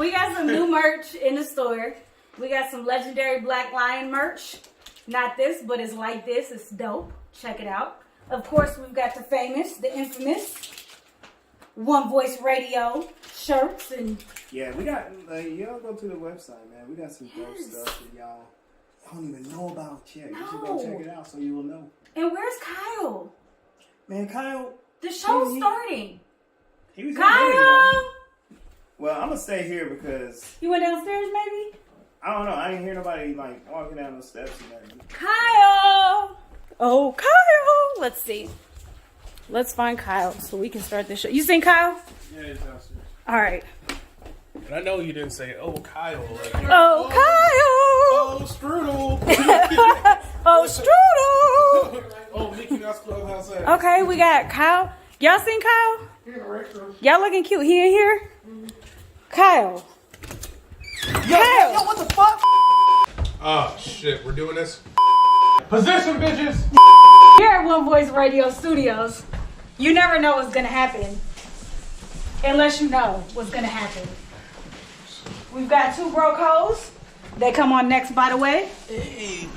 We got some new merch in the store. We got some legendary Black Lion merch. Not this, but it's like this. It's dope. Check it out. Of course, we've got the famous, the infamous One Voice Radio shirts and yeah, we got y'all go to the website, man. We got some dope stuff that y'all don't even know about yet. You should go check it out so you will know. And where's Kyle? Man, Kyle. The show's starting. He was Kyle! Well, I'm gonna stay here because You went downstairs, maybe? I don't know. I didn't hear nobody like walking down the steps and nothing. Kyle! Oh, Kyle! Let's see. Let's find Kyle so we can start this show. You seen Kyle? Yeah, he's downstairs. All right. And I know you didn't say, "Oh, Kyle." Like, Oh, oh, Strudel. Oh, Strudel! Oh, Mickey Mouse Clubhouse. Okay, we got Kyle. Y'all seen Kyle? Y'all looking cute. He in here? Kyle. Kyle. What the fuck? Oh, shit. We're doing this? Position, bitches. Here at One Voice Radio Studios, you never know what's going to happen unless you know what's going to happen. We've got two broke hoes. They come on next, by the way. Hey.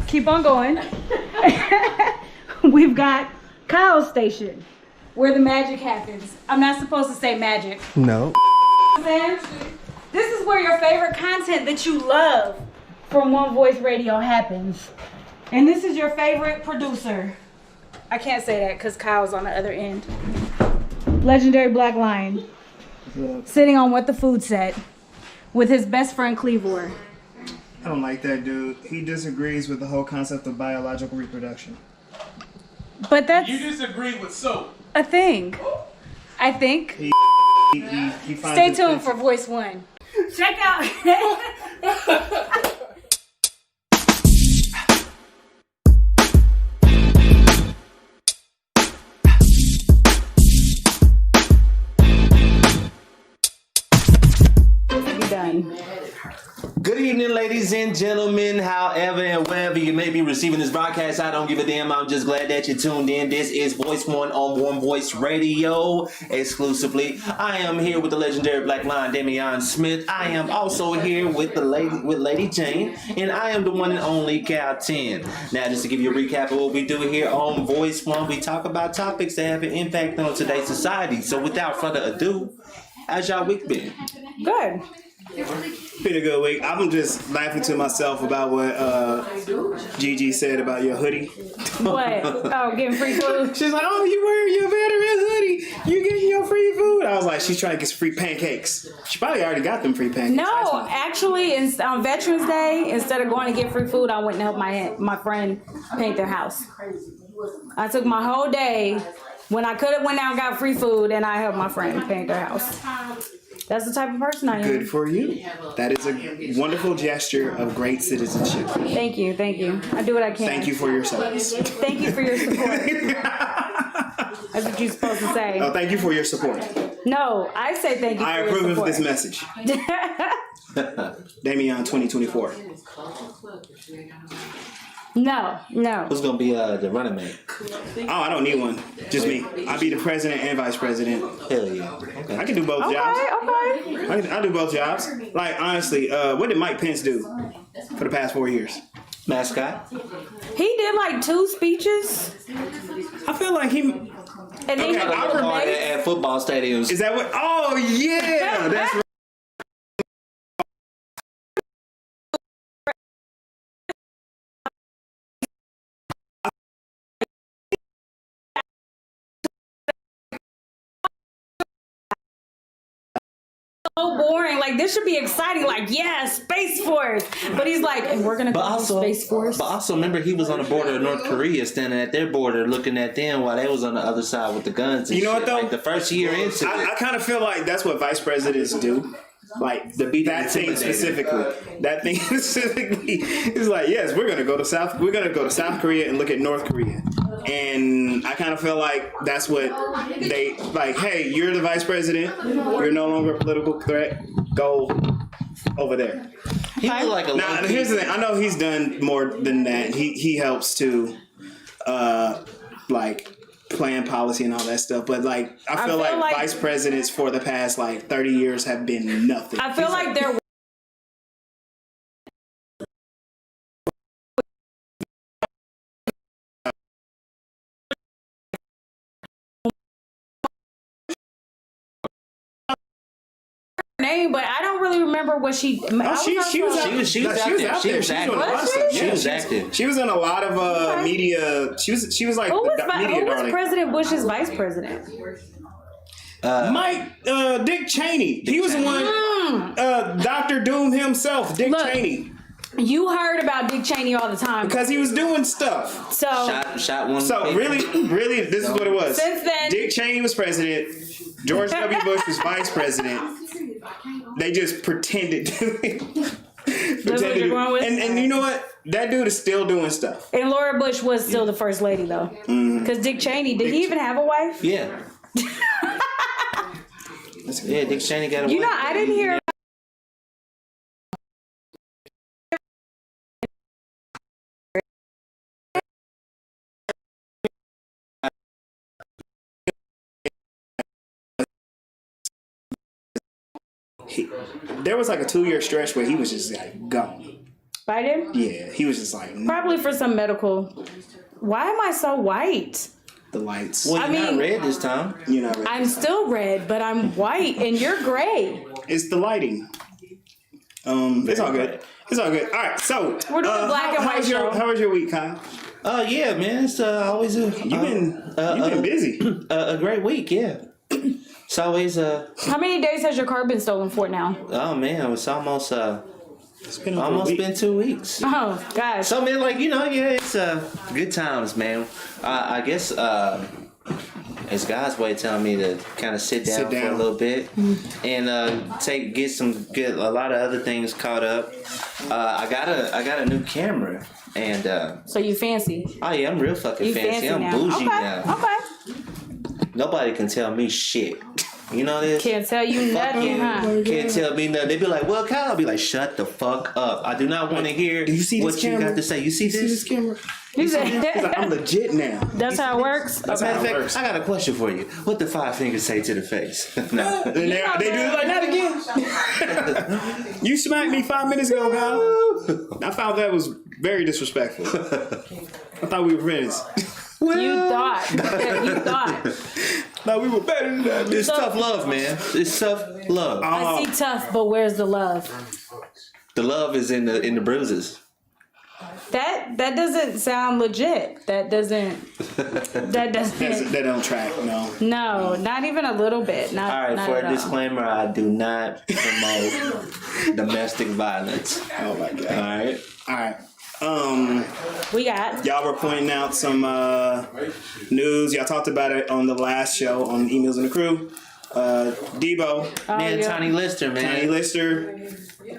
Keep on going. We've got Kyle's Station, where the magic happens. I'm not supposed to say magic. No. This is where your favorite content that you love from One Voice Radio happens. And this is your favorite producer. I can't say that because Kyle's on the other end. Legendary Black Lion. Sitting on What the Food Set with his best friend Cleavor. I don't like that dude. He disagrees with the whole concept of biological reproduction. But that's You disagree with soap. a thing. I think. He finds Stay it tuned offensive. for Voice 1. Check out. Be done. Good evening, ladies and gentlemen. However and wherever you may be receiving this broadcast, I don't give a damn. I'm just glad that you tuned in. This is Voice One on One Voice Radio exclusively. I am here with the legendary Black Lion, Damian Smith. I am also here with Lady Jane, and I am the one and only Cal 10. Now, just to give you a recap of what we do here on Voice One, we talk about topics that have an impact on today's society. So, without further ado, how's y'all week been? Good. Been a good week. I'm just laughing to myself about what Gigi said about your hoodie. What? Oh, getting free food? She's like, "Oh, you wearing your veteran hoodie? You getting your free food?" I was like, "She's trying to get some free pancakes." She probably already got them free pancakes. That's No, fine. actually, on Veterans Day, instead of going to get free food, I went and helped my friend paint their house. I took my whole day when I could have went out and got free food, and I helped my friend paint their house. That's the type of person I am. Good for you. That is a wonderful gesture of great citizenship. Thank you, thank you. I do what I can. Thank you for your service. Thank you for your support. That's what you're supposed to say. Oh, thank you for your support. No, I say thank you for I your approve support. of this message. Damian 2024. No. Who's gonna be the running mate? Oh, I don't need one. Just me. I'll be the president and vice president. Hell yeah. Okay. I can do both jobs. Okay. I do both jobs. Like, honestly, what did Mike Pence do for the past 4 years? Mascot. He did like 2 speeches, I feel like he... and then he Okay, had I'll the Hard debates. at football stadiums. Is that what... Oh, yeah! That's right. So boring. Like, this should be exciting. Like, yeah, Space Force. But he's like, and we're gonna But call also, Space Force. but also remember he was on the border of North Korea, standing at their border, looking at them while they was on the other side with the guns. And You know what, shit. though? Like the first year into I it. kind of feel like that's what vice presidents do. Like The beat that thing specifically. That thing specifically is like, yes, we're gonna go to South Korea and look at North Korea. And I kind of feel like that's what they like. Hey, you're the vice president. You're no longer a political threat. Go over there. He looked like a Now, low-key- here's the thing. I know he's done more than that. He helps to, like, plan policy and all that stuff. But like, I feel like vice presidents for the past like 30 years have been nothing. I feel like they're name, but I don't really remember what she. She was active. She was active. She was in a lot of media. She was like who was darling. President Bush's vice president? Dick Cheney. He was the one. Dr. Doom himself, Dick Cheney. You heard about Dick Cheney all the time because he was doing stuff. So shot one. So really, this is what it was. Since then, Dick Cheney was president. George W. Bush was vice president. They just pretended to be. And you know what? That dude is still doing stuff. And Laura Bush was still the first lady, though. Because Dick Cheney, did he even have a wife? Yeah. Yeah, Dick Cheney got a wife. You know, I didn't hear. There was like a 2-year stretch where he was just like gone. Biden? Yeah, he was just like probably for some medical. Why am I so white? The lights. Well, you're not red this time. You're not red. I'm still red, but I'm white, and you're gray. It's the lighting. It's all good. It's all good. All right, so we're doing black and white show. How was your week, Kyle? Yeah, man. It's always a. You've been busy. A great week, yeah. It's always How many days has your car been stolen for now? Oh man, it's almost it's been been 2 weeks. Oh gosh. So man, like it's good times, man. I guess it's God's way of telling me to kind of sit down for a little bit and get a lot of other things caught up. I got a new camera and so you fancy? Oh yeah, I'm real fucking fancy. I'm bougie now. Okay. Nobody can tell me shit. You know this? Can't tell you nothing, huh? Can't tell me nothing. They be like, well, Kyle. I'll be like, shut the fuck up. I do not want to hear what you got to say. You see this camera? He's like, I'm legit now. That's how it works? That's how it works. I got a question for you. What the 5 fingers say to the face? No. They do it like that again. You smacked me 5 minutes ago, Kyle. I found that was very disrespectful. I thought we were friends. Well, you thought. No, we were better than that. It's tough love, man. It's tough love. I see tough, but where's the love? The love is in the bruises. That doesn't sound legit. That don't track. No, not even a little bit. Not. All right. Not For a disclaimer, I do not promote domestic violence. Oh my god. All right. We got. Y'all were pointing out some news. Y'all talked about it on the last show on Emails in the Crew. Debo. Tiny Lister, man. Tiny Lister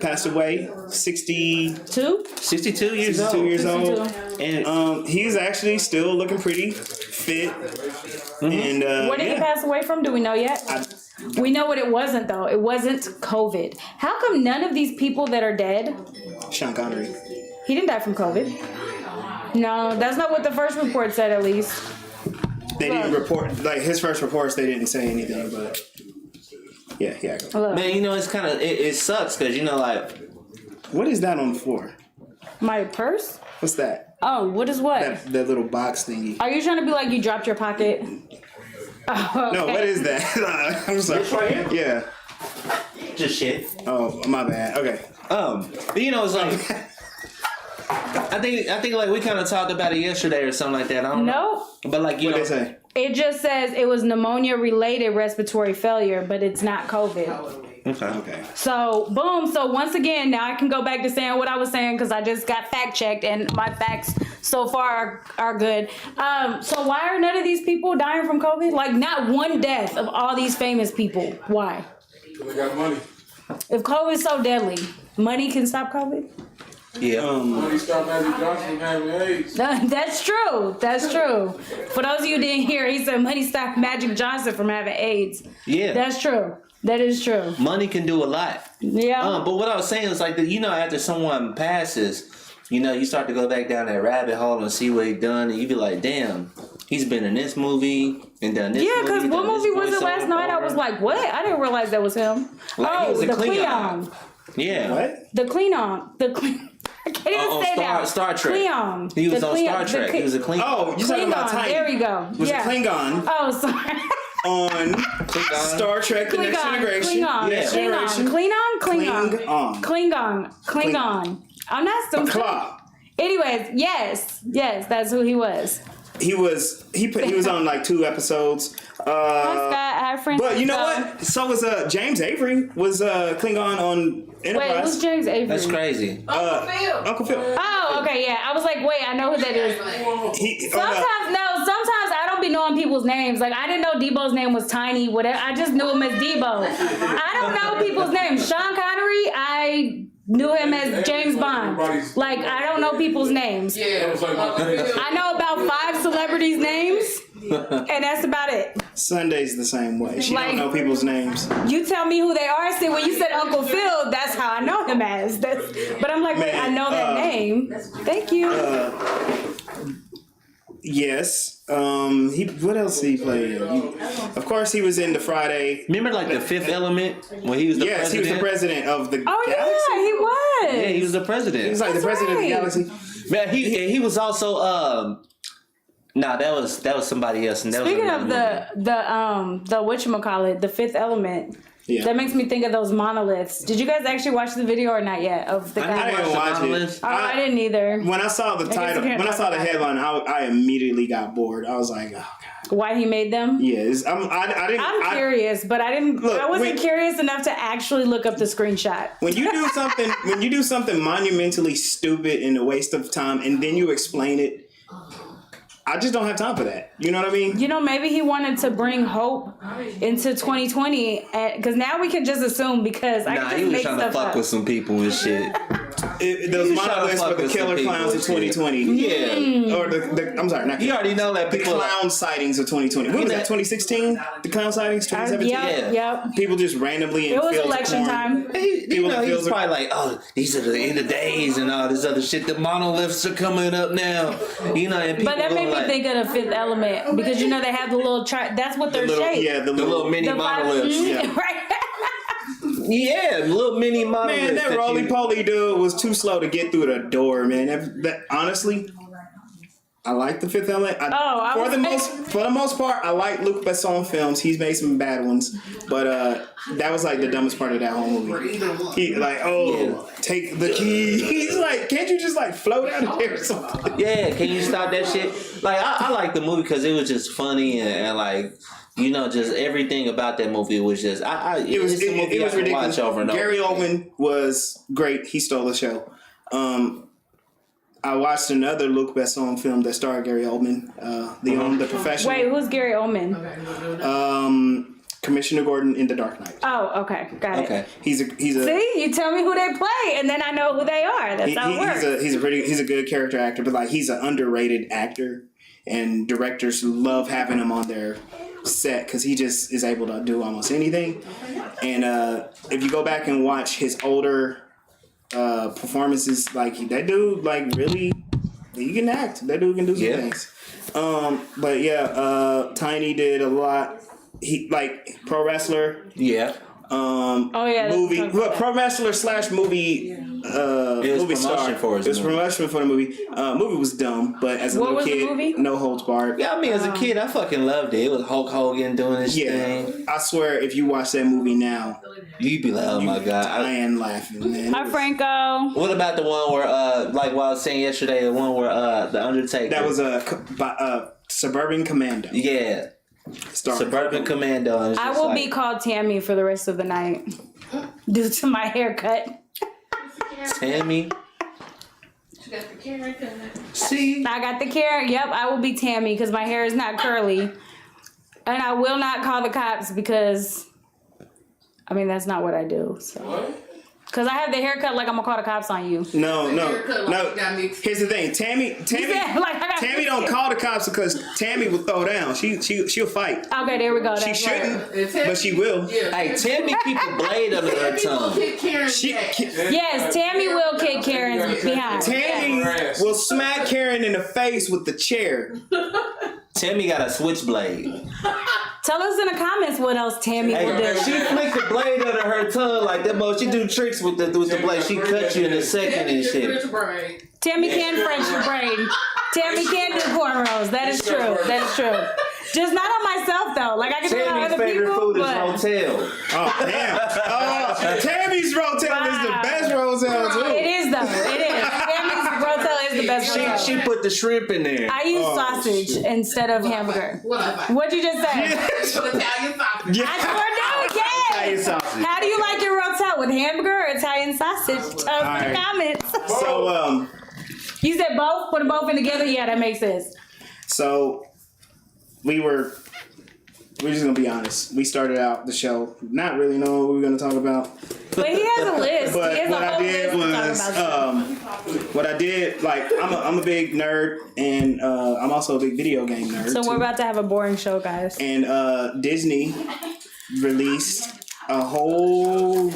passed away. 62 years old. And he's actually still looking pretty fit. And where did he pass away from? Do we know yet? We know what it wasn't, though. It wasn't COVID. How come none of these people that are dead? Sean Connery. He didn't die from COVID. No, that's not what the first report said, at least. They didn't report, like his first reports, they didn't say anything, but yeah. Man, it's kind of, it sucks because, like. What is that on the floor? My purse? What's that? Oh, what is what? That little box thingy. Are you trying to be like you dropped your pocket? Oh, okay. No, what is that? I'm sorry. This right here? Yeah. Just shit. Oh, my bad. Okay. But it's like. I think like we kind of talked about it yesterday or something like that. I don't know. But like what they say? It just says it was pneumonia-related respiratory failure, but it's not COVID. Okay. So boom. So once again, now I can go back to saying what I was saying because I just got fact-checked and my facts so far are good. So why are none of these people dying from COVID? Like not one death of all these famous people. Why? They got money. If COVID is so deadly, money can stop COVID? Yeah. Money stopped Magic Johnson from having AIDS. That's true. For those of you who didn't hear, he said money stopped Magic Johnson from having AIDS. Yeah. That's true. That is true. Money can do a lot. Yeah. But what I was saying is like, after someone passes, you start to go back down that rabbit hole and see what he done, and you be like, damn, He's been in this movie and done this. Yeah, because movie, what done movie this was it last voiceover. night? I was like, what? I didn't realize that was him. Like, he was a the Klingon. Cleon. Yeah. What? The Cleon. The Cleon. I can't even On say that. Star Trek. Cleon. He was The on Cleon- Star the Trek. He was a Klingon. Oh, you talking about Klingon. Tiny? There we go. Was Yeah. a Klingon Oh, sorry. on Star Trek: The Next Generation. Klingon. Next Yeah. Generation. Klingon. Klingon. I'm not some. Claw. Anyways, yes, that's who he was. He was on like 2 episodes. Hi, Scott. Hi, friends. But you know what? So was James Avery was Klingon on Enterprise. Wait, who's James Avery? That's crazy. Uncle Phil. Oh, okay, yeah. I was like, wait, I know who that is. Sometimes I don't be knowing people's names. Like, I didn't know Debo's name was Tiny, whatever. I just knew him as Debo. I don't know people's names. Sean Connery, I knew him as James Bond. Like, I don't know people's names. I know about 5 celebrities' names, and that's about it. Sunday's the same way. She Like- don't know people's names. You tell me who they are. See, when you said Uncle Phil, that's how I know him as. But I'm like, wait, I know that name. Thank you. Yes. What else did he play in? Of course, he was in the Friday. Remember, like the Fifth Element when he was the Yes, president. he was the president of the Oh galaxy. yeah, he was. Yeah, he was the president. He was like the That's president of the right. galaxy. Man, he was also Nah, that was somebody else. And that Speaking was of another the whatchamacallit, the Fifth Element. Yeah. That makes me think of those monoliths. Did you guys actually watch the video or not yet? Of the I guy? didn't watch it. Oh, I didn't either. When I saw the title, we can't when I talk saw the about it. headline, I immediately got bored. I was like, oh god. Why he made them? Yeah, I didn't. I'm curious, but I didn't. Look, I wasn't when- curious enough to actually look up the screenshot. When you do something monumentally stupid and a waste of time, and then you explain it, I just don't have time for that. You know what I mean? You know, maybe he wanted to bring hope into 2020, because now we can just assume because I Nah, can he just was make trying to stuff fuck up. with some people and shit. Those He was trying to monoliths fuck for the with some killer people clowns of and shit. 2020. Yeah. Or I'm sorry, not You already know that the people clown sightings of 2020. When was that? 2016? The clown sightings? 2017? Yep. People just randomly in It was fields of election corn. time. You People know, in he was fields of- probably like, oh, these are the end of days and all this other shit. The monoliths are coming up now. You know, and people But that made go me like, think of the Fifth Element because you know they have the little that's what they're little, shaped. yeah, the the little mini The five- monoliths. Mhm, right. Yeah, little mini monoliths. Man, that roly poly dude was too slow to get through the door, man. That honestly, I like the Fifth Element. For the most part, I like Luc Besson films. He's made some bad ones, but that was like the dumbest part of that whole movie. He like, take the key. He's like, can't you just like float out of there or something? Yeah, can you stop that shit? Like, I like the movie because it was just funny and like, you know, just everything about that movie was just, It was it's a movie I can ridiculous. watch over and over. Gary Oldman was great. He stole the show. I watched another Luc Besson film that starred Gary Oldman, The Professional. Wait, who's Gary Oldman? Commissioner Gordon in The Dark Knight. Oh, okay, got it. Okay. He's a See, you tell me who they play, and then I know who they are. That's how it works. he's a good character actor, but like he's an underrated actor, and directors love having him on their set because he just is able to do almost anything. And if you go back and watch his older performances, like that dude, like really, he can act. That dude can do some things. But yeah, Tiny did a lot. He like pro wrestler. Yeah. Movie. Well, pro wrestler / movie. Movie star. promotion for his It was movie. promotion for the movie. Movie was dumb, but as a What little was the kid, movie? no holds barred. Yeah, I mean, as a kid, I fucking loved it. It was Hulk Hogan doing his Yeah, thing. I swear, if you watch that movie now, You'd be like, oh my God. dying laughing, man. Hi, Franco. What about the one where, like what I was saying yesterday, the one where The Undertaker. That was a Suburban Commando. Yeah. Starring Suburban Hulk Hogan. Commando. And it's I just will like, be called Tammy for the rest of the night due to my haircut. Tammy. See? I got the carrot. Yep, I will be Tammy because my hair is not curly. And I will not call the cops because, I mean, that's not what I do. So. Because I have the haircut like I'm going to call the cops on you. No. Here's the thing, Tammy said, like, I got Tammy don't call the cops because Tammy will throw down. She'll fight. Okay, there we go. She That's shouldn't, right. but she will. Hey, Tammy keep a blade under her tongue. Yes, Tammy will kick Karen's behind. Tammy will smack Karen in the face with the chair. Tammy got a switchblade. Tell us in the comments what else Tammy will Hey, do. she flicked the blade under her tongue like that. She do tricks with the blade. She cut you in a second and shit. Tammy can French braid. Tammy can do cornrows. That is true. That is true. Just not on myself though. Like I can do it on Tammy's other favorite people. food is But Rotel. Oh damn! Tammy's Rotel is the Wow. best Rotel too. it is though. It is. Tammy's Rotel is the best. Rotel. She put the shrimp in there. I use sausage instead of hamburger. What'd you just say? Italian sausage. I sure do. Yes. Italian sausage. How do you like your Rotel, with hamburger or Italian sausage? Tell us in right. the comments. So You said both. Put them both in together. Yeah, that makes sense. So we're just gonna be honest. We started out the show not really knowing what we were gonna talk about. But he has a list. But he has what a I whole did list to was, talk about. what I did, like I'm a big nerd, and I'm also a big video game nerd. So too. we're about to have a boring show, guys. And Disney released a whole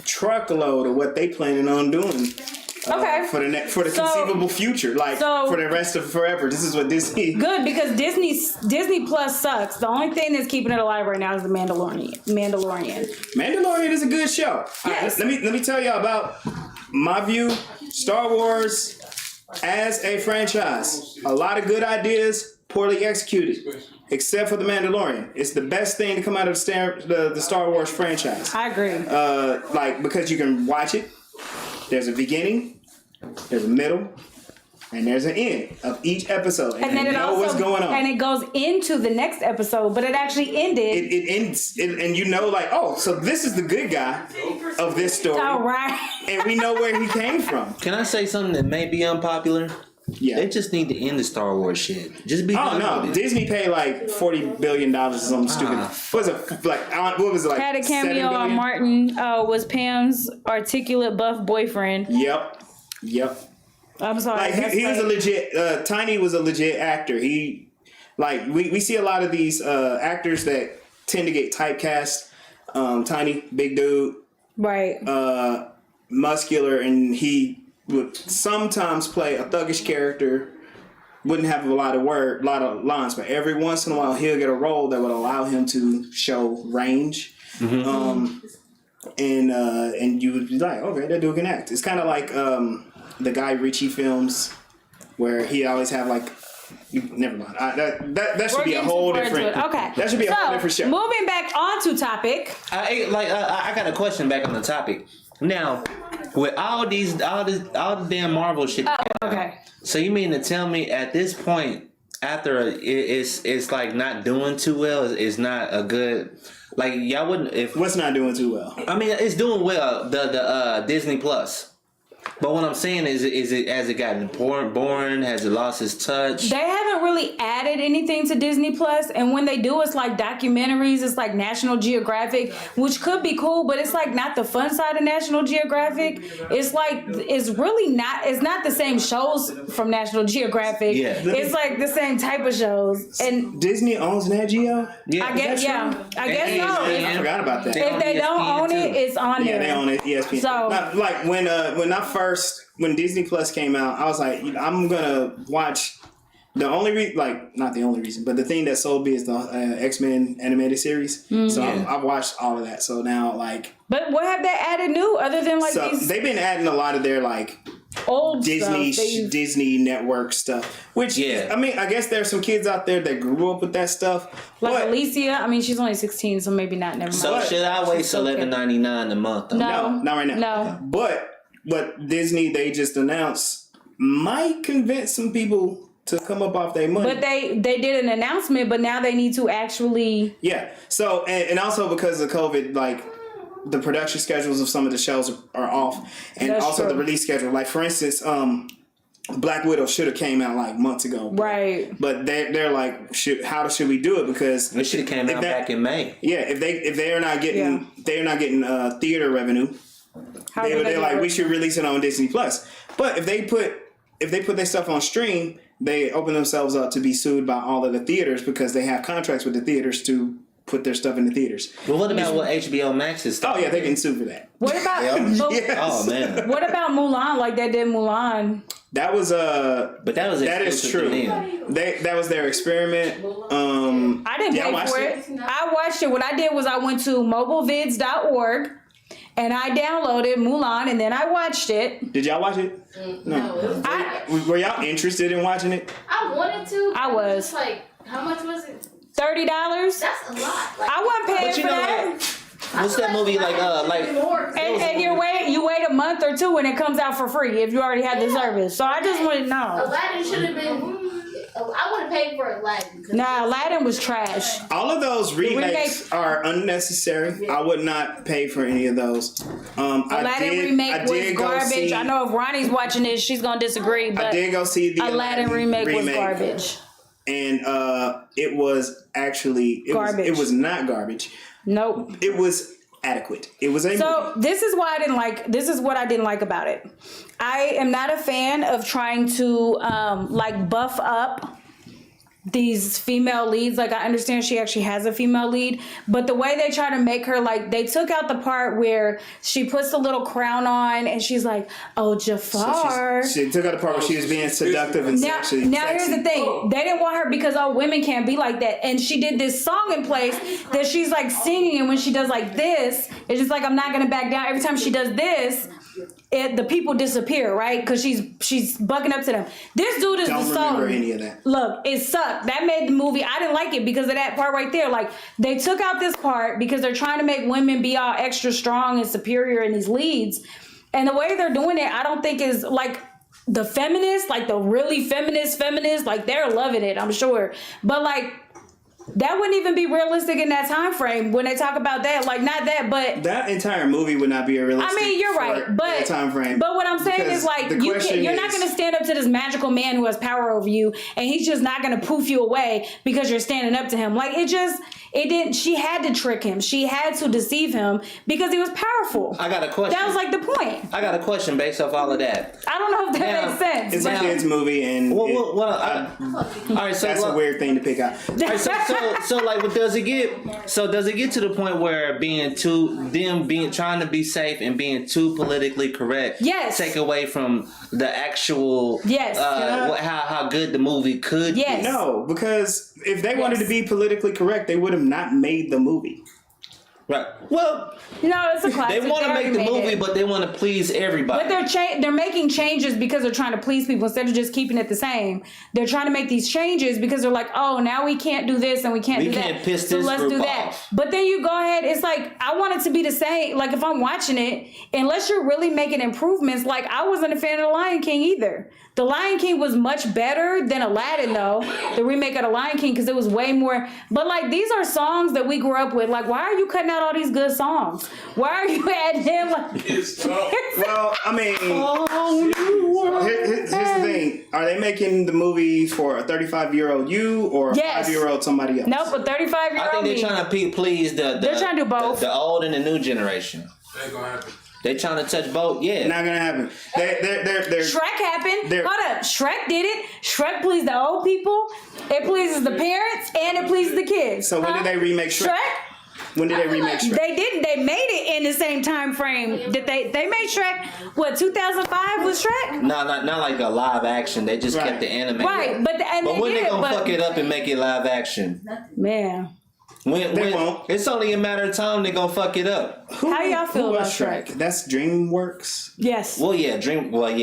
truckload of what they planning on doing. Okay. For the So- conceivable future, like so- for the rest of forever. This is what Disney. Good, because Disney Plus sucks. The only thing that's keeping it alive right now is the Mandalorian. Mandalorian is a good show. Yes. Let me tell y'all about my view. Star Wars as a franchise, a lot of good ideas, poorly executed. Except for the Mandalorian, it's the best thing to come out of the Star Wars franchise. I agree. Like because you can watch it. There's a beginning, there's a middle, and there's an end of each episode, and then you it know also what's going on. and it goes into the next episode, but it actually ended. It ends, and you know, like, oh, so this is the good guy of this story, All right. and we know where he came from. Can I say something that may be unpopular? Yeah. They just need to end the Star Wars shit. Just be Oh done no! with it. Disney paid like $40 billion or something stupid. What was it like? What was it like? Had a $7 cameo on billion? Martin. Was Pam's articulate buff boyfriend. Yep. I'm sorry. Like that's he was a like- legit. Tiny was a legit actor. He like we see a lot of these actors that tend to get typecast. Tiny, big dude, right. muscular, and he would sometimes play a thuggish character. Wouldn't have a lot of lines, but every once in a while he'll get a role that would allow him to show range. And you would be like, okay, that dude can act. It's kind of like the Guy Ritchie films where he always have like. Never mind. That should We're be a getting whole too far into different. it. Okay. That should be a whole different show. Moving back onto topic. I got a question back on the topic. Now, with all the damn Marvel shit. Okay. So you mean to tell me at this point, after it's like not doing too well, it's not a good, like y'all wouldn't if. What's not doing too well? I mean, it's doing well. The Disney Plus. But what I'm saying is it has it gotten boring? Has it lost its touch? They haven't really added anything to Disney Plus, and when they do, it's like documentaries. It's like National Geographic, which could be cool, but it's like not the fun side of National Geographic. It's like it's really not. It's not the same shows from National Geographic. Yeah. It's like the same type of shows, and Disney owns Nat Geo. Yeah. I guess I guess so. I forgot about that. If they don't own it, it's on Yeah, there. they own it. ESPN. So- Now, like when Disney Plus came out, I was like, I'm gonna watch. The only not the only reason, but the thing that sold me is the X-Men animated series. So I've watched all of that. So now But what have they added new other than like so these they've been adding a lot of their old Disney stuff? Disney Network stuff. Which Yeah. I mean, I guess there's some kids out there that grew up with that stuff. Like but Alicia, I mean, she's only 16, so maybe not. Never mind. So should I wait $11.99 a month? No. not right now. No. But Disney they just announced might convince some people to come up off their money. But they did an announcement, but now they need to actually. Yeah. So and also because of COVID, the production schedules of some of the shows are off, and That's also true. the release schedule. Like for instance, Black Widow should have came out months ago. Right. But they're like, how should we do it? Because It should have came out back in May. yeah, if they're not getting theater revenue, How do they're do like, it? we should release it on Disney Plus. But if they put their stuff on stream, they open themselves up to be sued by all of the theaters because they have contracts with the theaters to put their stuff in the theaters. But what about what HBO Max is? Oh yeah, they can sue for that. What about? Yeah. Oh man. What about Mulan? Like they did Mulan. That was But that was that is exclusive true. to them. That was their experiment. I didn't Yeah, I pay watched for it. it. I watched it. What I did was I went to mobilevids.org and I downloaded Mulan and then I watched it. Did y'all watch it? No, it was I- Were y'all interested in watching it? I wanted to. I but was. it just like, how much was it? $30. That's a lot. Like, I wasn't paying But you for know that. what? What's that movie like? And you wait a month or two and it comes out for free if you already had the service. So I just want to know. Aladdin should have been. I would have paid for Aladdin. Nah, Aladdin was trash. All of those remakes remakes- are unnecessary. I would not pay for any of those. Aladdin remake was garbage. I know if Ronnie's watching this, she's gonna disagree, I but did go see the Aladdin remake was garbage. and it was actually Garbage. It was not garbage. Nope. It was adequate. It was a So movie. this is why I didn't like. This is what I didn't like about it. I am not a fan of trying to like buff up these female leads. Like I understand she actually has a female lead, but the way they try to make her, like they took out the part where she puts the little crown on and she's like, "Oh, Jafar." She took out the part where she was being seductive and Now sexy. here's the thing. They didn't want her because women can't be like that. And she did this song in place that she's like singing, and when she does like this, it's just like, I'm not gonna back down. Every time she does this, the people disappear, right? Because she's bucking up to them. This dude is Don't the song. remember any of that. Look, it sucked. That made the movie. I didn't like it because of that part right there. Like they took out this part because they're trying to make women be all extra strong and superior in these leads. And the way they're doing it, I don't think is like the feminists, like the really feminist, like they're loving it, I'm sure. But like that wouldn't even be realistic in that time frame when they talk about that. Like not that, but That entire movie would not be a realistic. I mean, you're right, but time frame. But what I'm saying Because is like the question you're not is- going to stand up to this magical man who has power over you, and he's just not going to poof you away because you're standing up to him. Like it didn't. She had to trick him. She had to deceive him because he was powerful. I got a question. That was like the point. I got a question based off all of that. I don't know if that Now, makes sense. It's Now- a kids movie, and All right, so that's a weird thing to pick out. All right, so like, what does it get? So does it get to the point where trying to be safe and being too politically correct? Yes. Take away from the actual. Yes. How good the movie could. Yes. Be. No, because if they wanted to be politically correct, they would have not made the movie. Right. Well, No, it's a classic. they want to already make the made movie, it. but they want to please everybody. But they're making changes because they're trying to please people instead of just keeping it the same. They're trying to make these changes because they're like, oh, now we can't do this and we can't do can't that. piss So this let's group do that. off. But then you go ahead. It's like I want it to be the same. Like if I'm watching it, unless you're really making improvements. Like I wasn't a fan of The Lion King either. The Lion King was much better than Aladdin, though. The remake of The Lion King, because it was way more. But like these are songs that we grew up with. Like why are you cutting out all these good songs? Why are you adding in like? Well, I mean, here's the thing: are they making the movie for a 35-year-old you or a Yes. 5-year-old somebody else? Nope, a 35-year-old I think me. they're trying to please the. They're trying to do both. The old and the new generation. Ain't gonna happen. They trying to touch both. Yeah. Not gonna happen. They're Shrek happened. They're- Hold up. Shrek did it. Shrek pleased the old people. It pleases the parents and it pleases the kids. So when did they remake Shrek? When did they remake Shrek? They didn't. They made it in the same time frame. Did they made Shrek? What 2005 was Shrek? No, not like a live action. They just Right. kept the anime. Right, but when did, they gonna but, fuck it up and make it live action? Man, They won't. It's only a matter of time they gonna fuck it up. how y'all feel Who about was Shrek? That's DreamWorks. Yes. Well, yeah, Oh, they're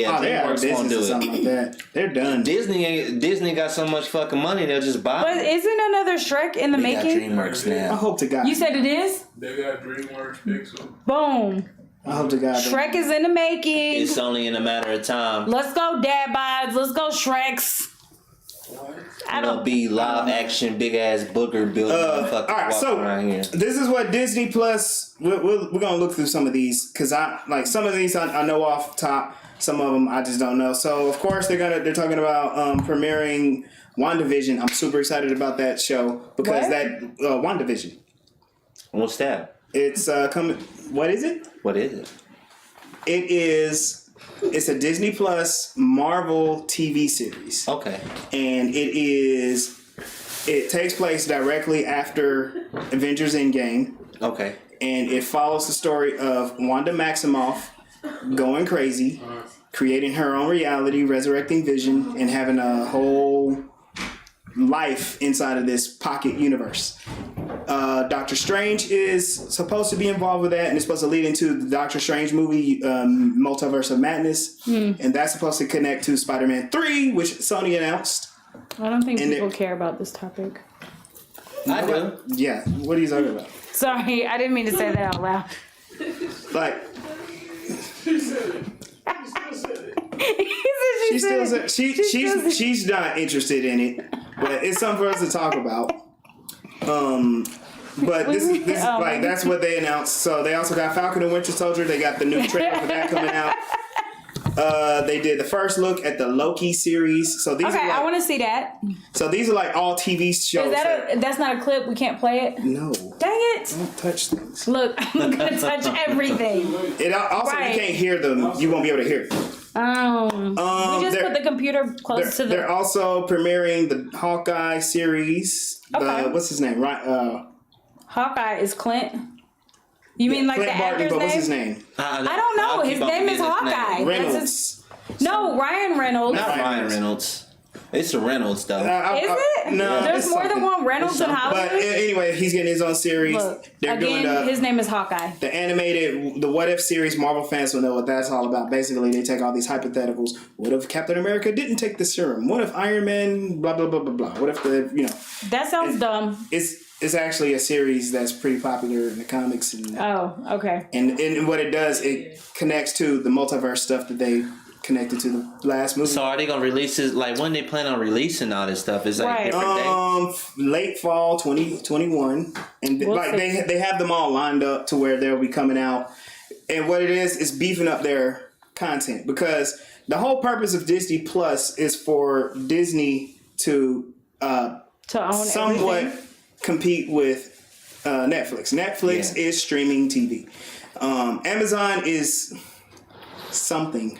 out of DreamWorks won't business do or it. something like that. They're done. Disney got so much fucking money they'll just buy. But it. isn't another Shrek in the They got making? DreamWorks I now. hope to God. You said it is. They got DreamWorks Pixel. Boom. I hope to God. Shrek is in the making. It's only in a matter of time. Let's go, Dad Bods. Let's go, Shreks. I It'll don't. be live action, big ass booger building. All fucking right, walking so around here. this is what Disney Plus. We're gonna look through some of these because I like some of these I know off top. Some of them I just don't know. So of course they're talking about premiering WandaVision. I'm super excited about that show because What? that WandaVision. What's that? It's coming. What is it? What is it? It is. It's a Disney Plus Marvel TV series. Okay. And it takes place directly after Avengers Endgame, Okay. and it follows the story of Wanda Maximoff, going crazy, creating her own reality, resurrecting Vision, and having a whole life inside of this pocket universe. Doctor Strange is supposed to be involved with that, and it's supposed to lead into the Doctor Strange movie, Multiverse of Madness, and that's supposed to connect to Spider-Man 3, which Sony announced. I don't think people care about this topic. I do. Yeah, what are you talking about? Sorry, I didn't mean to say that out loud. Like, He said she still said she's not interested in it, but it's something for us to talk about. But this like that's what they announced. So they also got Falcon and Winter Soldier. They got the new trailer for that coming out. They did the first look at the Loki series. So these are I want to see that. So these are like all TV shows. Is that that's not a clip? We can't play it? No. Dang it. Don't touch things. Look, I'm going to touch everything. It also you can't hear them. You won't be able to hear it. We just put the computer close to the... They're also premiering the Hawkeye series. Okay. What's his name? Right. Hawkeye is Clint. You mean like Clint the Barton, actor's but name? what's his name? I don't know. His name is Hawkeye. Reynolds. No, Ryan Reynolds. Not Ryan Reynolds. It's a Reynolds though. Is it? No. There's more than one Reynolds in But Hollywood? anyway, he's getting his own series. Look, They're doing his name is Hawkeye. the animated, the What If series. Marvel fans will know what that's all about. Basically, they take all these hypotheticals. What if Captain America didn't take the serum? What if Iron Man, blah, blah, blah, blah, blah. What if That sounds dumb. It's actually a series that's pretty popular in the comics. And, Oh, okay. and what it does, it connects to the multiverse stuff that they connected to the last movie. So are they gonna release it? Like when they plan on releasing all this stuff? Is like Right. different dates? Late fall 2021, and they have them all lined up to where they'll be coming out. And what it is beefing up their content, because the whole purpose of Disney Plus is for Disney to To own somewhat everything. compete with Netflix. Netflix is streaming TV. Amazon is something.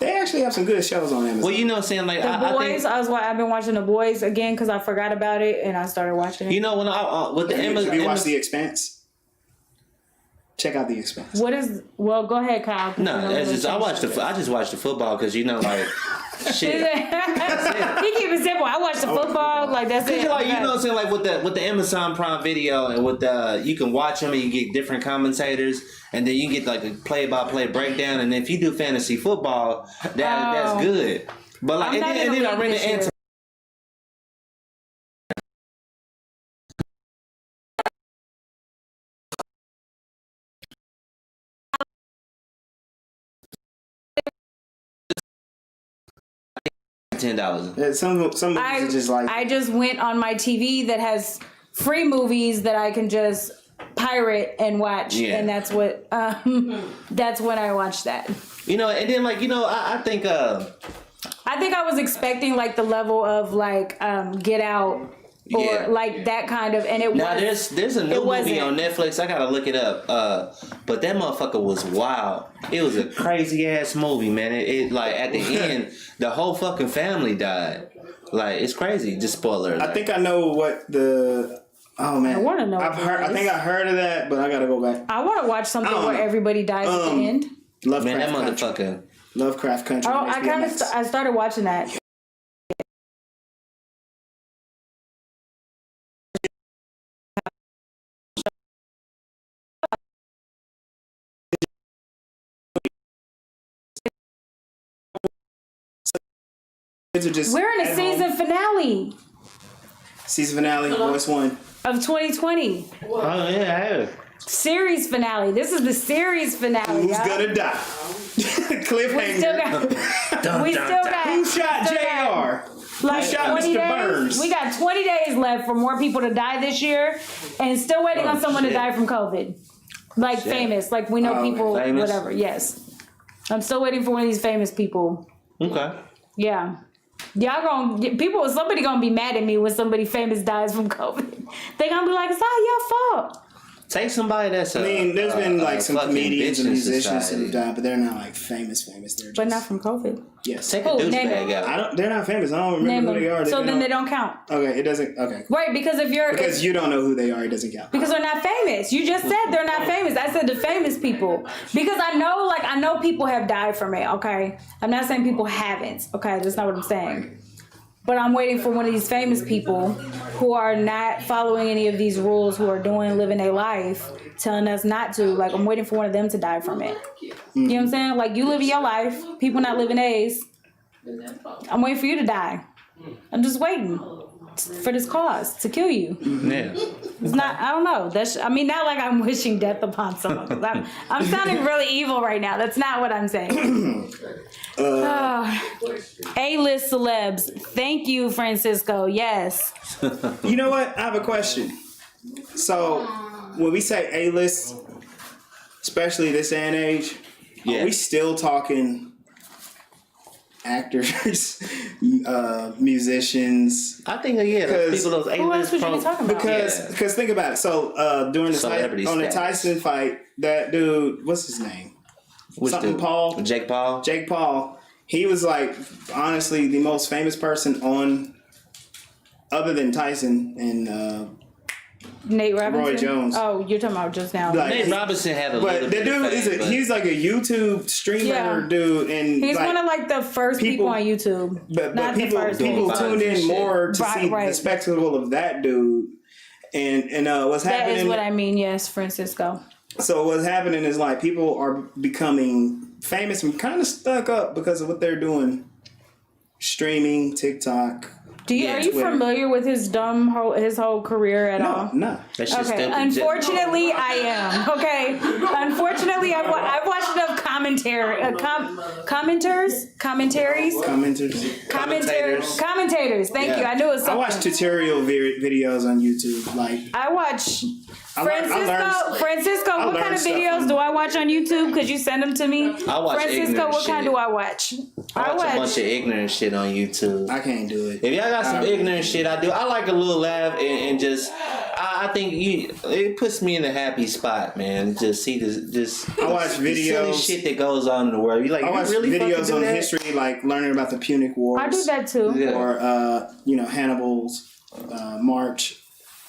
They actually have some good shows on Amazon. Well, you know, what I'm saying like The Boys. I've been watching The Boys again because I forgot about it and I started watching it. You know when I with the Amazon. Have you watched The Expanse? Check out The Expanse. What is? Well, go ahead, Kyle. No, it's just I just watched the football because you know like shit. He keep it simple. I watch the football. Like that's it. Like, you know what I'm saying, like with the Amazon Prime Video and with the you can watch them and you get different commentators and then you get like a play-by-play breakdown, and if you do fantasy football, that's good. But like and then I rented Anti. $10. Some movies are just like I just went on my TV that has free movies that I can just pirate and watch, and that's what that's when I watched that. You know, and then like you know, I think I was expecting like the level of like Get Out or like that kind of, and it now was. there's a new movie on Netflix. I gotta look it up. But that motherfucker was wild. It was a crazy ass movie, man. It like at the end, the whole fucking family died. Like it's crazy. Just spoiler alert. I think I know what the. Oh man, I want to know. I think I heard of that, but I gotta go back. I want to watch something where everybody dies at the end. Lovecraft Man, that Country. motherfucker. Lovecraft Country. Oh, I started watching that. We're in a season finale Season finale, voice one. of 2020. Oh yeah. Series finale. This is the series finale. Who's y'all. gonna die? Cliffhanger. We still got. Who shot JR? Like shot 20 Mr. days. Burns? We got 20 days left for more people to die this year, and still waiting on someone to die from COVID. Like famous. Like we know people. Famous? Whatever. Yes. I'm still waiting for one of these famous people. Okay. Yeah. Y'all gonna get people. Somebody gonna be mad at me when somebody famous dies from COVID. They gonna be like, it's all your fault. Take somebody that's I mean, there's been like some fucking comedians and bitch in musicians that society. have died, but they're not like famous. They're just, But not from COVID. yes. Take a Oh, name douchebag it. out. They're not famous. I don't remember Name who they are. them. So then they don't count. Okay, it doesn't. Okay, Right, because if you're because you don't know who they are, it doesn't count. because they're not famous. You just said they're not famous. I said the famous people. Because I know people have died from it, okay? I'm not saying people haven't, okay? That's not what I'm saying. But I'm waiting for one of these famous people who are not following any of these rules, who are living their life, telling us not to. Like, I'm waiting for one of them to die from it. You know what I'm saying? Like, you living your life, people not living theirs. I'm waiting for you to die. I'm just waiting for this cause to kill you. Yeah. It's not, I don't know. Not like I'm wishing death upon someone. 'Cause I'm sounding really evil right now. That's not what I'm saying. A-list celebs. Thank you, Francisco. Yes. You know what? I have a question. So, when we say A-list, especially this day and age, Yeah. are we still talking actors, musicians? I think those people, those Who else would you be talking about? Because think about it. So during the Celebrity on the status. Tyson fight, that dude, what's his name? Something Paul. Jake Paul. Jake Paul. He was like honestly the most famous person on, other than Tyson and Nate Robinson? Roy Jones. Oh, you're talking about just now. Like, Nate Robinson had a but little the bit dude of is fame, but he's like a YouTube streamer Yeah. dude, and He's like, one of like the first people on YouTube. But Not people the first. people Doing tuned vibes in and more to shit. see Right. the spectacle of that dude, and what's That happening. is what I mean. Yes, Francisco. So what's happening is like people are becoming famous and kind of stuck up because of what they're doing, streaming, TikTok. Are you Twitter. familiar with his his whole career at all? No. that shit's Okay, stupid. unfortunately, I am. Okay, unfortunately, I've watched enough commentaries. Commenters. Commentators. Thank Yeah. you. I knew it was I something. watch tutorial videos on YouTube. Like I watch I learned- Francisco, I what kind learned of stuff videos from- do I watch on YouTube? Could you send them to me? I watch Francisco, ignorant what kind shit. do I watch? I watch a bunch of ignorant shit on YouTube. I can't do it. If y'all got some ignorant shit, I do. I like a little laugh and just. I think it puts me in a happy spot, man. Just see this. I watch the silly videos. shit that goes on in the world. You like? I watch you really videos fucking do on that? history, like learning about the Punic Wars. I do that too. Yeah. Or Hannibal's march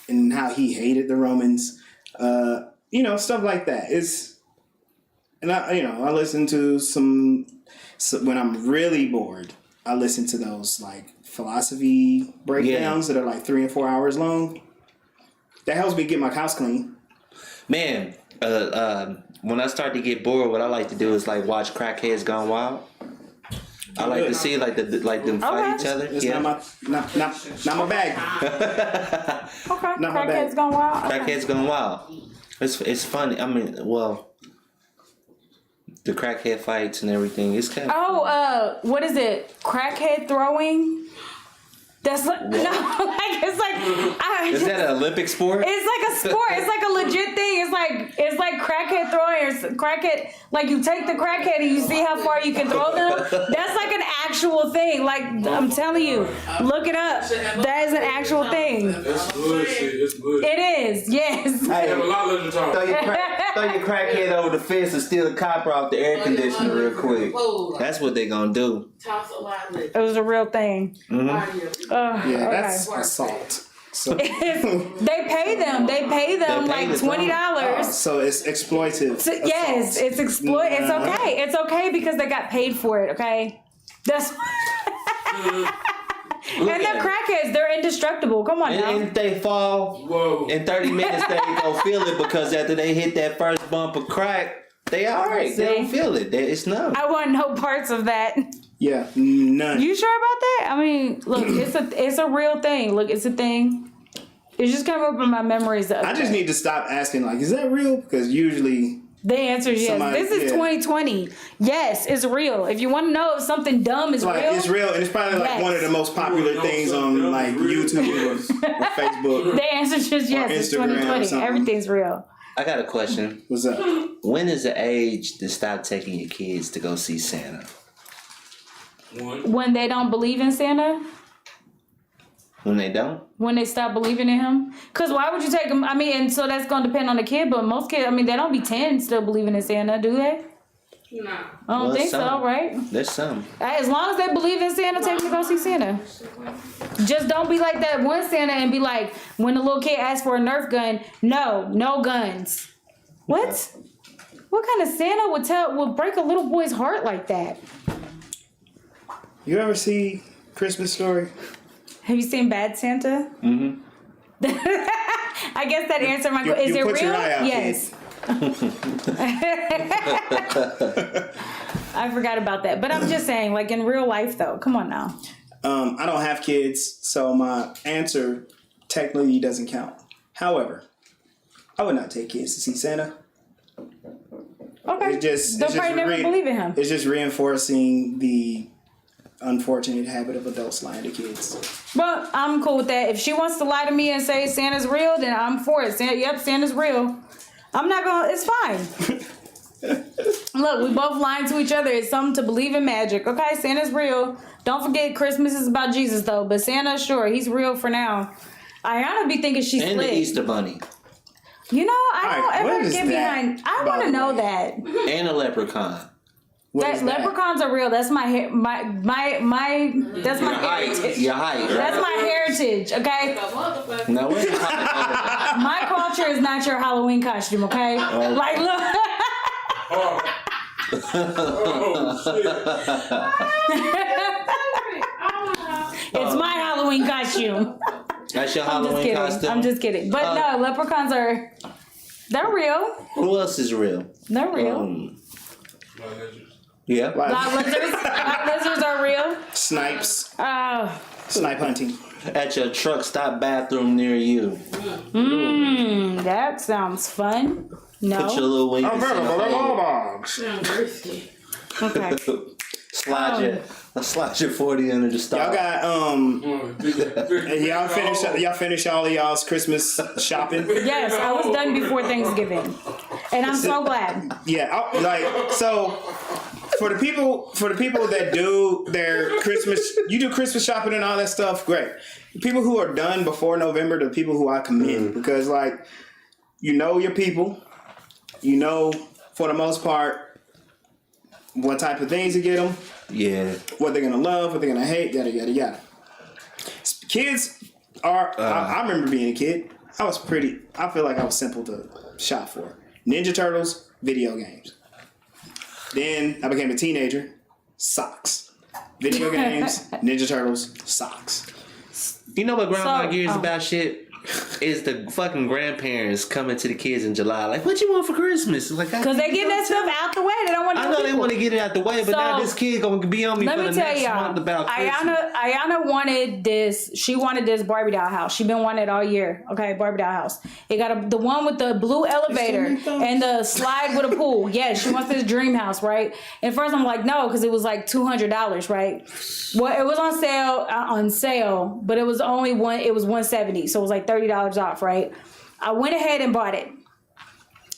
and how he hated the Romans. Stuff like that. I listen to some when I'm really bored. I listen to those like philosophy breakdowns that are like 3 and 4 hours long. That helps me get my house clean. Man, when I start to get bored, what I like to do is like watch Crackheads Gone Wild. I like to see like them fight each other. It's Yeah. not my bag. Okay, Not my bad. Crackhead's Gone Wild. Okay. Crackheads Gone Wild. It's funny. I mean, well, the crackhead fights and everything. It's kind of What is it? Crackhead throwing? That's like no, like it's like Is that an Olympic sport? It's like a sport. It's like a legit thing. It's like crackhead throwing. Or crackhead, like you take the crackhead and you see how far you can throw them. That's like an actual thing. Like I'm telling you, look it up. That is an actual thing. That's good shit. It's good. It is. Yes. I have a lot of talk. Throw your crackhead over the fence and steal the copper off the air conditioner real quick. That's what they gonna do. It was a real thing. That's assault. So, They pay them. They pay them They pay like the $20. so it's exploitive. Yes, assault. it's It's okay. It's okay because they got paid for it. Okay, that's. And they're crackheads. They're indestructible. Come on now. And if they fall Whoa. in 30 minutes, they ain't gonna feel it because after they hit that first bump of crack, they alright. They don't feel it. It's numb. I want no parts of that. Yeah, none. You sure about that? I mean, look, it's a real thing. Look, it's a thing. It just came up in my memories. I just need to stop asking, like, is that real? Because usually, The answer is yes. Somebody- This is yeah. 2020. Yes, it's real. If you want to know if something dumb is like, real, it's real, and it's probably like Yes. one of the most popular things on like YouTube or Facebook. the answer is just yes. It's Instagram or 2020. something. Everything's real. I got a question. What's up? When is the age to stop taking your kids to go see Santa? One. When they don't believe in Santa, When they don't? When they stop believing in him? Because why would you take them? I mean, and so that's going to depend on the kid, but most kids, I mean, they don't be 10 still believing in Santa, do they? No. I don't think so, right? There's some. As long as they believe in Santa, take them to go see Santa. Just don't be like that one Santa and be like, when the little kid asks for a Nerf gun, no guns. What? What kind of Santa would break a little boy's heart like that? You ever see Christmas Story? Have you seen Bad Santa? Mm-hmm. I guess that answered my question. Is it put real? your eye out, Yes. I forgot about that. But I'm just saying, like in real life though, come on now. I don't have kids, so my answer technically doesn't count. However, I would not take kids to see Santa. Okay. They'll probably never believe in him. It's just reinforcing the unfortunate habit of adults lying to kids. Well, I'm cool with that. If she wants to lie to me and say Santa's real, then I'm for it. Santa's real. I'm not gonna, it's fine. Look, we both lying to each other. It's something to believe in magic. Okay, Santa's real. Don't forget Christmas is about Jesus though, but Santa, sure, he's real for now. Ayana be thinking she's And slick. the Easter Bunny. You know, I All don't right, what ever is get that, behind. I by want to the know way? that. And a leprechaun. What is that? Leprechauns are real. That's my that's my heritage. Your height, right? That's my heritage, okay? Now, wait. My culture is not your Halloween costume, okay? Like, look. It's my Halloween costume. That's your I'm just Halloween kidding. costume? I'm just kidding. But no, leprechauns they're real. Who else is real? They're real. Yeah. Like Lot lizards are real. snipes, Oh. snipe hunting. At your truck stop bathroom near you. That sounds fun. No. Put your little wings in the hole. Bogs. Okay. Slide your 40 under the stop. Y'all got y'all finish all of y'all's Christmas shopping. Yes, I was done before Thanksgiving, and I'm so glad. Yeah, so for the people that do their Christmas, you do Christmas shopping and all that stuff. Great. The people who are done before November, the people who I commend because you know your people, you know for the most part what type of things to get them. Yeah. What they're gonna love, what they're gonna hate, yada yada yada. Kids are. I remember being a kid. I feel like I was simple to shop for. Ninja Turtles, video games. Then I became a teenager. Socks. Video games, Ninja Turtles, socks. You know what Grandma Gears oh. about shit? Is the fucking grandparents coming to the kids in July like, what you want for Christmas? Like, Because they getting that stuff out the way. They don't want to. I know they want to get it out the way, but now this kid gonna be on me for the next month about Christmas. Ayana wanted this. She wanted this Barbie doll house. She been wanting it all year. Okay, Barbie doll house. It got the one with the blue elevator and the slide with a pool. Yes, she wants this dream house, right? And first I'm like, no, because it was like $200, right? Well, it was on sale, but it was only it was $170, so it was like $30 off, right? I went ahead and bought it.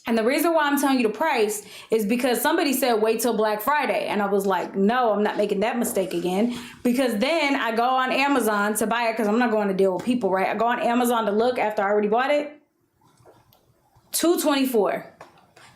And the reason why I'm telling you the price is because somebody said wait till Black Friday. And I was like, no, I'm not making that mistake again. Because then I go on Amazon to buy it because I'm not going to deal with people, right? I go on Amazon to look after I already bought it. $224.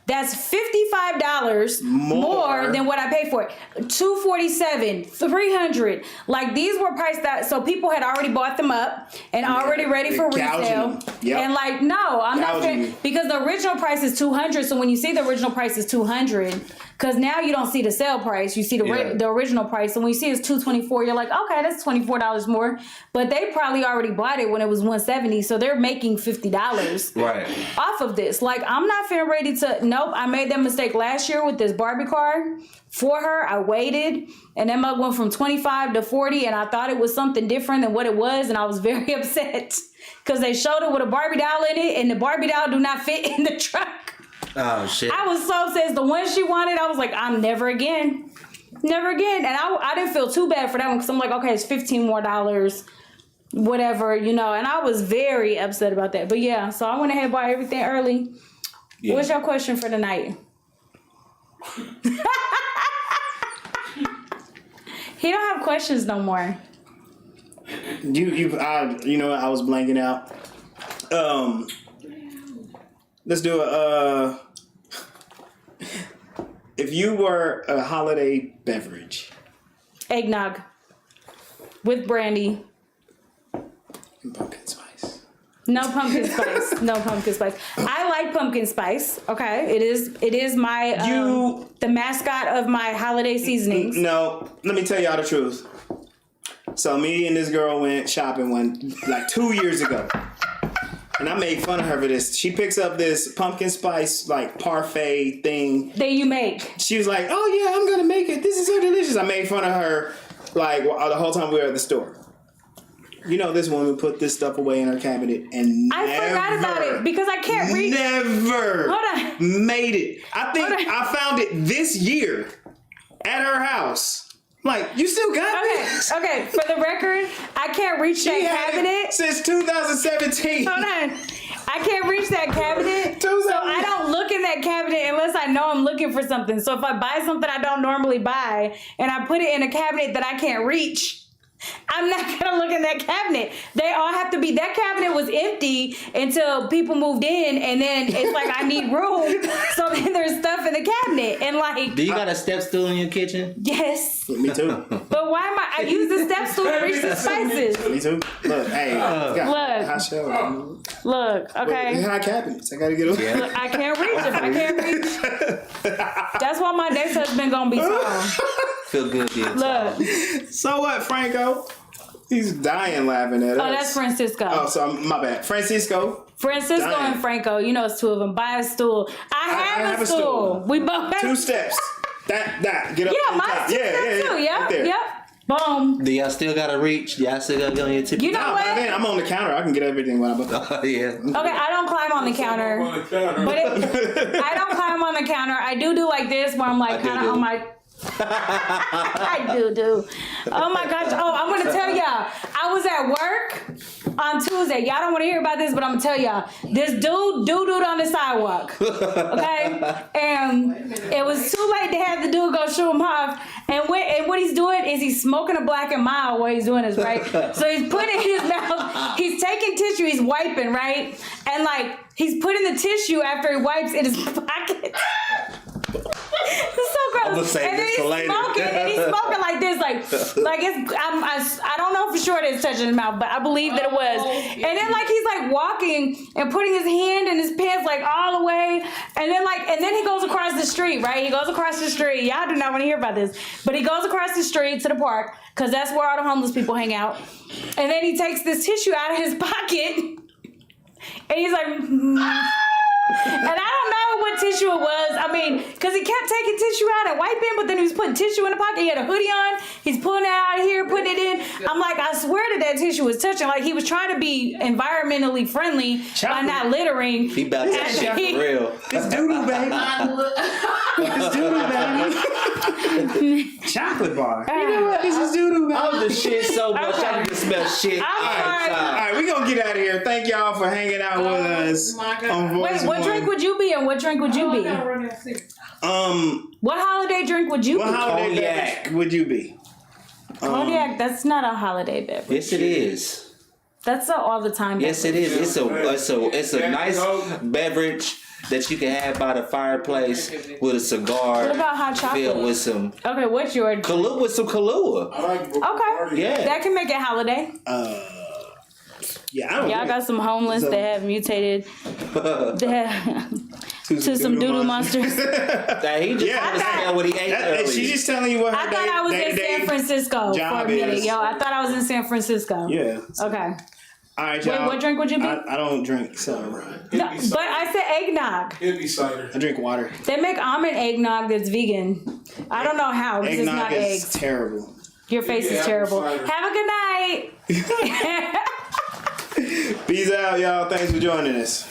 That's $55 more than what I paid for it. $247, $300. Like these were priced that, so people had already bought them up and already ready for resale. Yep. And like, no, I'm not fair, because the original price is $200. So when you see the original price is $200, because now you don't see the sale price, you see the original price. So when you see it's $224, you're like, okay, that's $24 more. But they probably already bought it when it was $170, so they're making $50 off of this. Like, I'm not feeling ready to. Nope, I made that mistake last year with this Barbie car for her. I waited, and that mug went from 25 to 40, and I thought it was something different than what it was, and I was very upset because they showed it with a Barbie doll in it, and the Barbie doll do not fit in the truck. Oh shit! I was so upset. The one she wanted, I was like, I'm never again. And I didn't feel too bad for that one because I'm like, okay, it's $15 more, whatever, you know. And I was very upset about that. But yeah, so I went ahead and bought everything early. Yeah. What's your question for tonight? He don't have questions no more. You know what? I was blanking out. Let's do a. If you were a holiday beverage, Eggnog with brandy. and pumpkin spice. No pumpkin spice. No pumpkin spice. I like pumpkin spice. Okay, it is my the mascot of my holiday seasonings. No, let me tell y'all the truth. So me and this girl went shopping like 2 years ago. And I made fun of her for this. She picks up this pumpkin spice like parfait thing. That you make. She was like, "Oh yeah, I'm gonna make it. This is so delicious." I made fun of her like the whole time we were at the store. You know, this woman put this stuff away in her cabinet and I forgot about it because I can't read. Never Hold on. made it. I think I found it this year at her house. Like, you still got this? Okay, for the record, I can't reach She that had it cabinet. since 2017. Hold on. I can't reach that cabinet. So I don't look in that cabinet unless I know I'm looking for something. So if I buy something I don't normally buy and I put it in a cabinet that I can't reach, I'm not gonna look in that cabinet. They all have to be. That cabinet was empty until people moved in, and then it's like I need room. So then there's stuff in the cabinet, and like. Do you got a step stool in your kitchen? Yes. Me too. But why am I use the step stool to reach the spices? Me too. Look, hey, Look. hot show. Look, okay. Hot cabinets. I gotta get them. Look, I can't reach if I can't reach. That's why my next husband gonna be tall. Feel good, dude. Look. So what, Franco? He's dying laughing at us. Oh, that's Francisco. Oh, so my bad. Francisco. Francisco dying. and Franco, you know it's two of them. Buy a stool. I have a stool. We both have 2 steps. That. Get up. Yeah, on mine's top. 2 steps too. Right Yep. there. Yep. Boom. Do y'all still gotta reach? Y'all still gotta go on your tip? You know No, what? man, I'm on the counter. I can get everything when I'm up. Oh, yeah. Okay, I don't climb on the counter. On the counter. But I don't climb on the counter. I do like this where I'm like kind of on my. I do. Oh my gosh. Oh, I'm gonna tell y'all. I was at work on Tuesday. Y'all don't want to hear about this, but I'm gonna tell y'all. This dude on the sidewalk. Okay, and it was too late to have the dude go shoot him off. And what he's doing is he's smoking a Black and Mild while he's doing this, right? So he's putting his mouth. He's taking tissue. He's wiping, right? And like he's putting the tissue after he wipes in his pocket. It's so gross. I'm gonna say and then this for later. he's smoking like this, like it's. I don't know for sure that it's touching his mouth, but I believe that it was. And then like he's like walking and putting his hand in his pants like all the way, and then he goes across the street, right? He goes across the street. Y'all do not want to hear about this, but he goes across the street to the park because that's where all the homeless people hang out. And then he takes this tissue out of his pocket, and he's like. And I don't know what tissue it was. I mean, because he kept taking tissue out and wiping, but then he was putting tissue in the pocket. He had a hoodie on. He's pulling it out of here, putting it in. I'm like, I swear that tissue was touching. Like, he was trying to be environmentally friendly by not littering. He about to shit for real. It's doodoo, baby. It's doodoo, baby. Chocolate bar. You know what? This is doodoo, baby. I was just shit so much. Okay. I can smell shit. I'm sorry. All right, we're going to get out of here. Thank y'all for hanging out with us on Voice Wait, what One. drink would you be and what drink would you be? What holiday drink would you What be? holiday Cognac. beverage would you be? Cognac, that's not a holiday beverage. Yes, it is. That's a all the time Yes, it is. It's a nice beverage that you can have by the fireplace with a cigar. What about hot chocolate? Filled with some Okay, what's your... Kahlua, with some Kahlua. Okay. Yeah. That can make it holiday. Yeah, I don't Y'all drink. got some homeless that have mutated to some doodle monsters. That he just Yeah. understand what he ate earlier. She's just telling you what her I thought I was in San Francisco for a job minute, is. yo. I thought I was in San Francisco. Yeah. Okay. All right, Wait, y'all. what drink would you be? I don't drink, so No, but I said eggnog. It'd be cider. I drink water. They make almond eggnog that's vegan. I don't know how because it's not Eggnog is eggs. terrible. Your face is Yeah, terrible. cider. Have a good night. Peace out, y'all. Thanks for joining us.